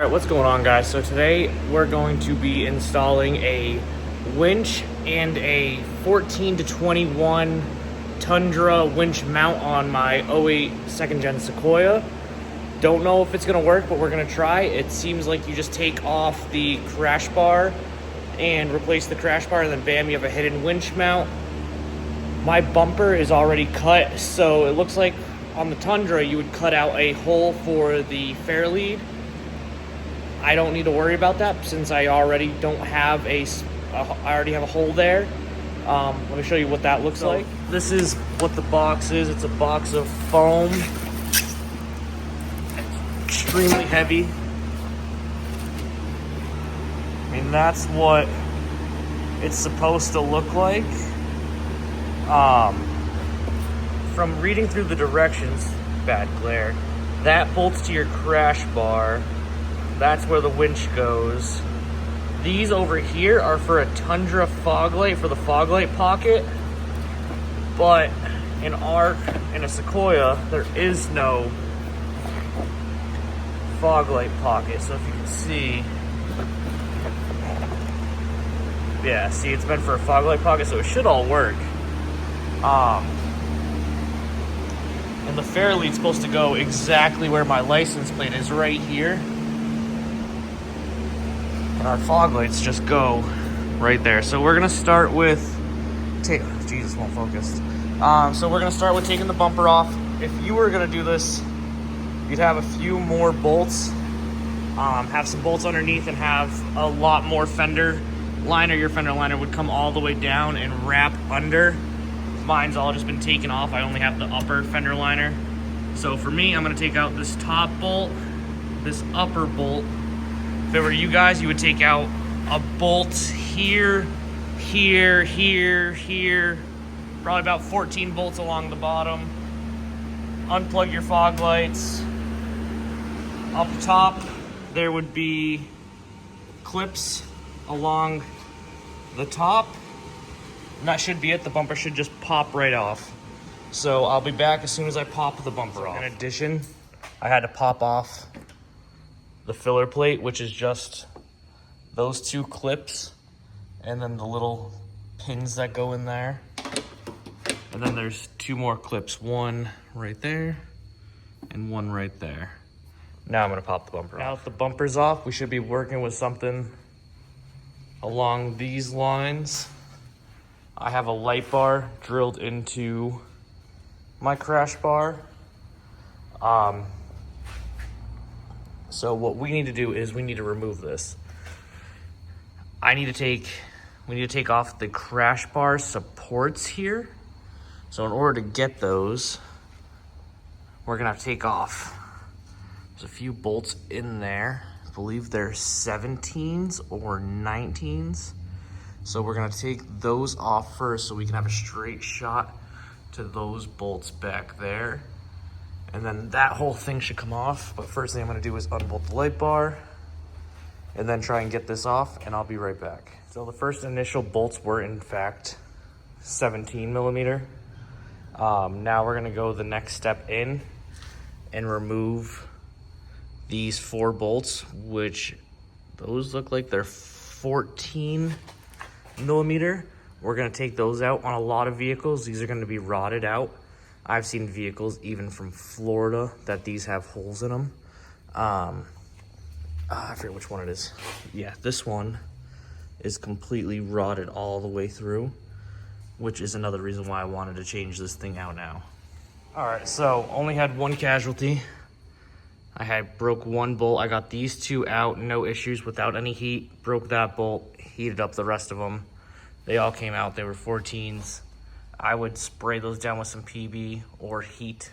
All right, what's going on, guys? So today we're going to be installing a winch and a 14 to 21 Tundra winch mount on my '08 second gen Sequoia. Don't know if it's gonna work, but we're gonna try. It seems like you just take off the crash bar and replace the crash bar, and then bam, you have a hidden winch mount. My bumper is already cut, so it looks like on the Tundra you would cut out a hole for the fairlead. I don't need to worry about that since I already don't have I already have a hole there. Let me show you what that looks like. This is what the box is. It's a box of foam. Extremely heavy. I mean, that's what it's supposed to look like. From reading through the directions, bad glare, that bolts to your crash bar. That's where the winch goes. These over here are for a Tundra fog light, for the fog light pocket. But in a Sequoia, there is no fog light pocket. So if you can see, yeah, see, it's meant for a fog light pocket, so it should all work. And the fairlead's supposed to go exactly where my license plate is, right here. And our fog lights just go right there. So we're gonna start with, Jesus, won't focus. So we're gonna start with taking the bumper off. If you were gonna do this, you'd have a few more bolts, have some bolts underneath, and have a lot more fender liner. Your fender liner would come all the way down and wrap under. Mine's all just been taken off. I only have the upper fender liner. So for me, I'm gonna take out this top bolt, this upper bolt. If it were you guys, you would take out a bolt here, here, here, here, probably about 14 bolts along the bottom. Unplug your fog lights. Up top, there would be clips along the top. And that should be it. The bumper should just pop right off. So I'll be back as soon as I pop the bumper off. In addition, I had to pop off the filler plate, which is just those two clips and then the little pins that go in there. And then there's two more clips, one right there and one right there. Now I'm gonna pop the bumper off. Now that the bumper's off, we should be working with something along these lines. I have a light bar drilled into my crash bar. So what we need to do is we need to remove this. We need to take off the crash bar supports here. So in order to get those, we're gonna have to take off. There's a few bolts in there. I believe they're 17s or 19s. So we're gonna take those off first so we can have a straight shot to those bolts back there. And then that whole thing should come off. But first thing I'm gonna do is unbolt the light bar and then try and get this off, and I'll be right back. So the first initial bolts were in fact 17 millimeter. Now we're gonna go the next step in and remove these 4 bolts, which those look like they're 14 millimeter. We're gonna take those out. On a lot of vehicles, these are gonna be rotted out. I've seen vehicles even from Florida that these have holes in them. I forget which one it is. Yeah, this one is completely rotted all the way through, which is another reason why I wanted to change this thing out now. All right, so only had one casualty. I had broke one bolt. I got these two out, no issues, without any heat. Broke that bolt, heated up the rest of them. They all came out. They were 14s. I would spray those down with some PB or heat,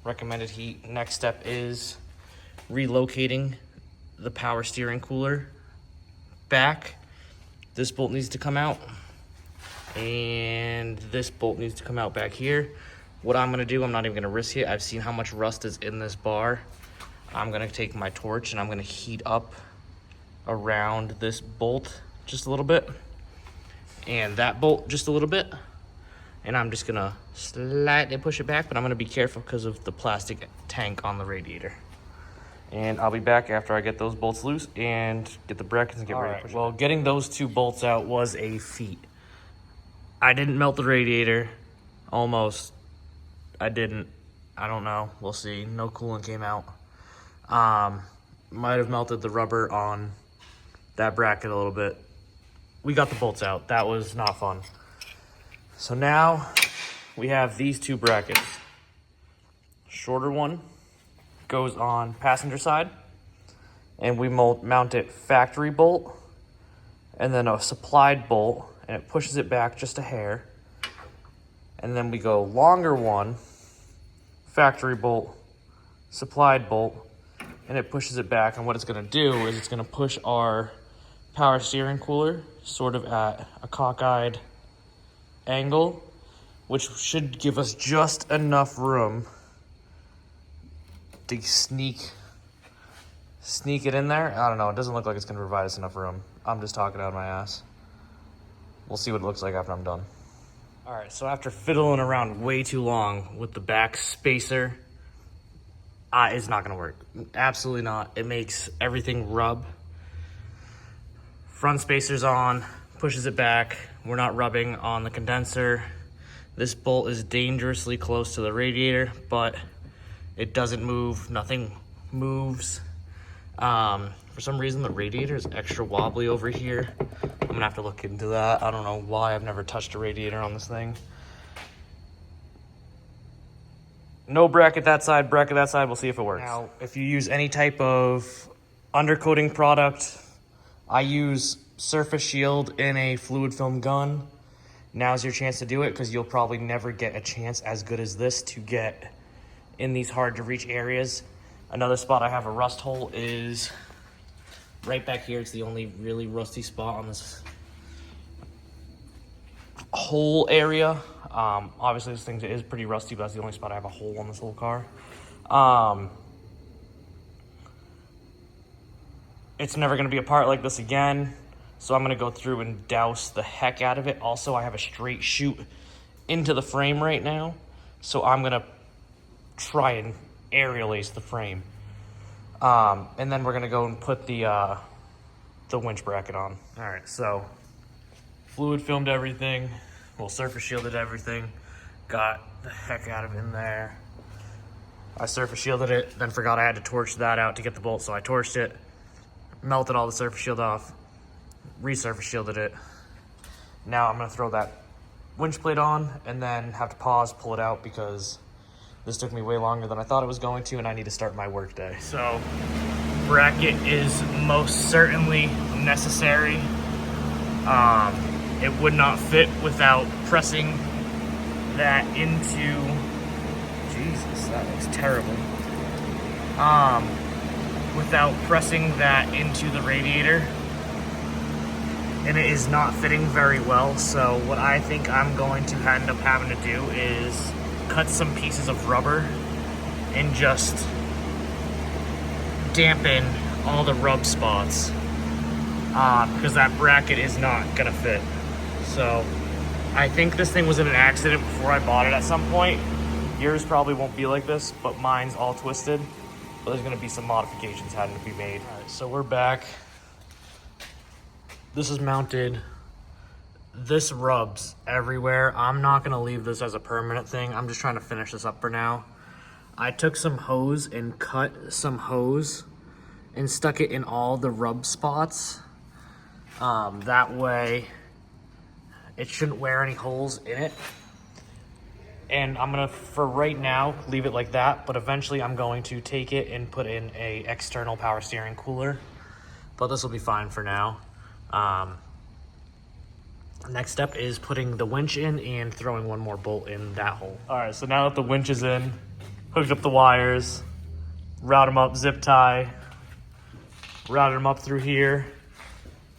recommended heat. Next step is relocating the power steering cooler back. This bolt needs to come out, and this bolt needs to come out back here. What I'm gonna do, I'm not even gonna risk it. I've seen how much rust is in this bar. I'm gonna take my torch and I'm gonna heat up around this bolt just a little bit, and that bolt just a little bit. And I'm just gonna slightly push it back, but I'm gonna be careful because of the plastic tank on the radiator. And I'll be back after I get those bolts loose and get the brackets and get ready to push it. Well, getting those 2 bolts out was a feat. I didn't melt the radiator. Almost. I didn't. I don't know. We'll see. No coolant came out. Might have melted the rubber on that bracket a little bit. We got the bolts out. That was not fun. So now we have these 2 brackets. Shorter one goes on passenger side, and we mount it factory bolt, and then a supplied bolt, and it pushes it back just a hair. And then we go longer one, factory bolt, supplied bolt, and it pushes it back. And what it's gonna do is it's gonna push our power steering cooler sort of at a cockeyed angle, which should give us just enough room to sneak it in there. I don't know, it doesn't look like it's gonna provide us enough room. I'm just talking out of my ass. We'll see what it looks like after I'm done. All right, so after fiddling around way too long with the back spacer, it's not gonna work. Absolutely not. It makes everything rub. Front spacer's on, pushes it back. We're not rubbing on the condenser. This bolt is dangerously close to the radiator, but it doesn't move, nothing moves. For some reason, the radiator is extra wobbly over here. I'm gonna have to look into that. I don't know why. I've never touched a radiator on this thing. No bracket that side, bracket that side. We'll see if it works. Now, if you use any type of undercoating product, I use Surface Shield in a fluid film gun. Now's your chance to do it, because you'll probably never get a chance as good as this to get in these hard to reach areas. Another spot I have a rust hole is right back here. It's the only really rusty spot on this whole area. Obviously this thing is pretty rusty, but that's the only spot I have a hole on this whole car. It's never gonna be a part like this again, so I'm gonna go through and douse the heck out of it. Also, I have a straight shoot into the frame right now, so I'm gonna try and aerial ace the frame. And then we're gonna go and put the winch bracket on. All right, so fluid filmed everything. Well, surface shielded everything. Got the heck out of in there. I surface shielded it, then forgot I had to torch that out to get the bolt, so I torched it, melted all the surface shield off, resurface shielded it. Now I'm gonna throw that winch plate on and then have to pause, pull it out, because this took me way longer than I thought it was going to, and I need to start my work day. So, bracket is most certainly necessary. It would not fit without pressing that into, Jesus, that looks terrible. Without pressing that into the radiator, and it is not fitting very well. So what I think I'm going to end up having to do is cut some pieces of rubber and just dampen all the rub spots, because that bracket is not gonna fit. So I think this thing was in an accident before I bought it at some point. Yours probably won't be like this, but mine's all twisted. But there's gonna be some modifications having to be made. All right, so we're back. This is mounted. This rubs everywhere. I'm not gonna leave this as a permanent thing. I'm just trying to finish this up for now. I took some hose and cut some hose and stuck it in all the rub spots. That way it shouldn't wear any holes in it. And I'm gonna, for right now, leave it like that, but eventually I'm going to take it and put in a external power steering cooler. But this will be fine for now. Next step is putting the winch in and throwing one more bolt in that hole. All right, so now that the winch is in, hooked up the wires, route them up, zip tie, routed them up through here.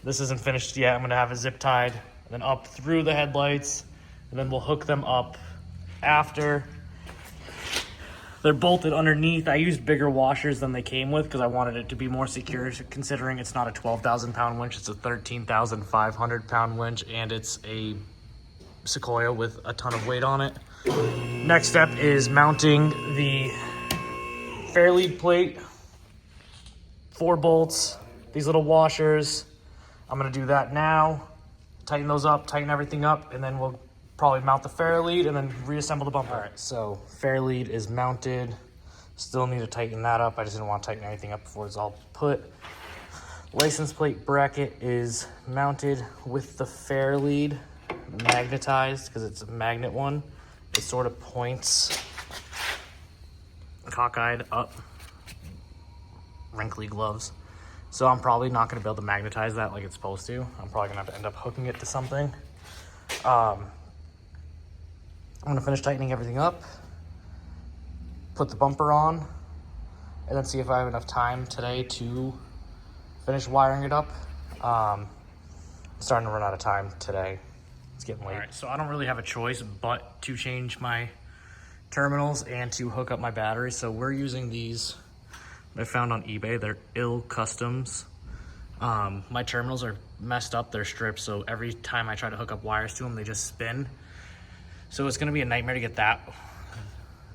This isn't finished yet. I'm gonna have it zip tied, and then up through the headlights, and then we'll hook them up after. They're bolted underneath. I used bigger washers than they came with because I wanted it to be more secure, considering it's not a 12,000 pound winch, it's a 13,500 pound winch, and it's a Sequoia with a ton of weight on it. Next step is mounting the fairlead plate 4 bolts, these little washers. I'm gonna do that now. Tighten those up, tighten everything up, and then we'll probably mount the fairlead and then reassemble the bumper. All right, so fairlead is mounted. Still need to tighten that up. I just didn't want to tighten anything up before it's all put. License plate bracket is mounted with the fairlead magnetized because it's a magnet one. It sort of points cockeyed up. Wrinkly gloves. So I'm probably not going to be able to magnetize that like it's supposed to. I'm probably going to have to end up hooking it to something. I'm going to finish tightening everything up, put the bumper on, and then see if I have enough time today to finish wiring it up. I'm starting to run out of time today. It's getting late. All right, so I don't really have a choice but to change my terminals and to hook up my battery. So we're using these I found on eBay. They're ill customs. My terminals are messed up. They're stripped, so every time I try to hook up wires to them, they just spin. So it's gonna be a nightmare to get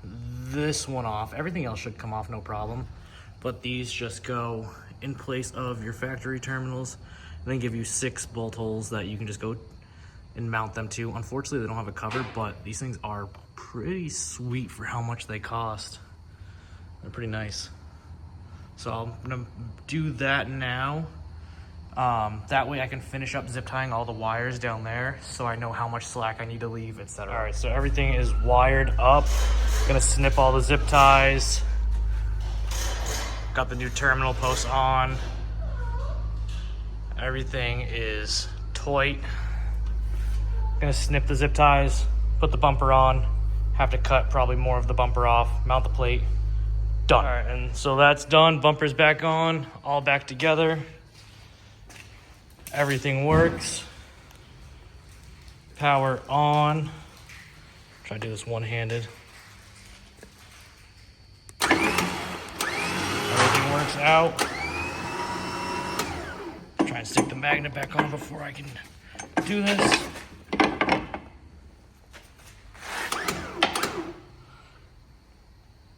this one off. Everything else should come off no problem, but these just go in place of your factory terminals and then give you 6 bolt holes that you can just go and mount them to. Unfortunately, they don't have a cover, but these things are pretty sweet for how much they cost. They're pretty nice. So I'm gonna do that now. That way I can finish up zip tying all the wires down there so I know how much slack I need to leave, etc. All right, so everything is wired up. Gonna snip all the zip ties. Got the new terminal posts on. Everything is tight. Gonna snip the zip ties, put the bumper on, have to cut probably more of the bumper off, mount the plate. Done. All right, and so that's done. Bumper's back on, all back together. Everything works. Power on. Try to do this one-handed. Everything works out. Try and stick the magnet back on before I can do this.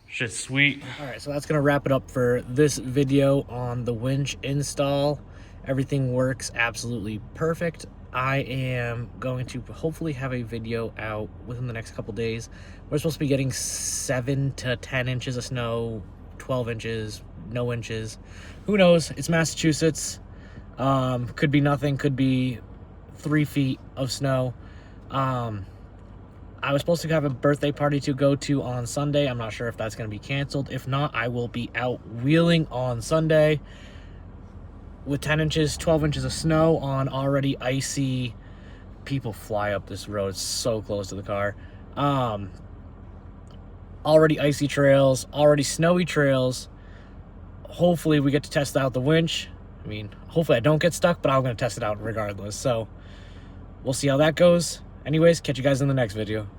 Shit's sweet. All right, so that's gonna wrap it up for this video on the winch install. Everything works absolutely perfect. I am going to hopefully have a video out within the next couple days. We're supposed to be getting 7 to 10 inches of snow, 12 inches, no inches. Who knows? It's Massachusetts. Could be nothing, could be 3 feet of snow. I was supposed to have a birthday party to go to on Sunday. I'm not sure if that's going to be canceled. If not, I will be out wheeling on Sunday with 10 inches, 12 inches of snow on already icy. People fly up this road. It's so close to the car. Already icy trails, already snowy trails. Hopefully we get to test out the winch. I mean, hopefully I don't get stuck, but I'm going to test it out regardless. So we'll see how that goes. Anyways, catch you guys in the next video.